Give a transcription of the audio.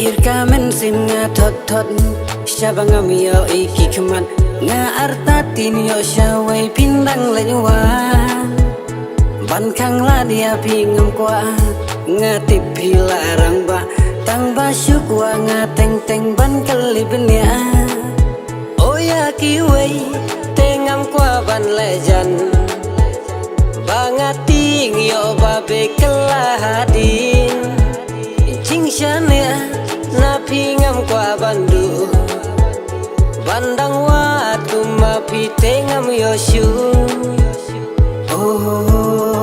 Ir kamen sin nga thot Shabangam yo iki keman Nga artatin yo syawai pindang lenyuan Ban kang ladia pingam kwa Nga tipi larang ba Tang basyukwa nga teng ban kalibnya Oh ya kiway Tengam kwa ban lejan Bangating yo babe kelahadin Cing syania na pingam kwa bandu Bandang wat kumapi tengam yosyu Oh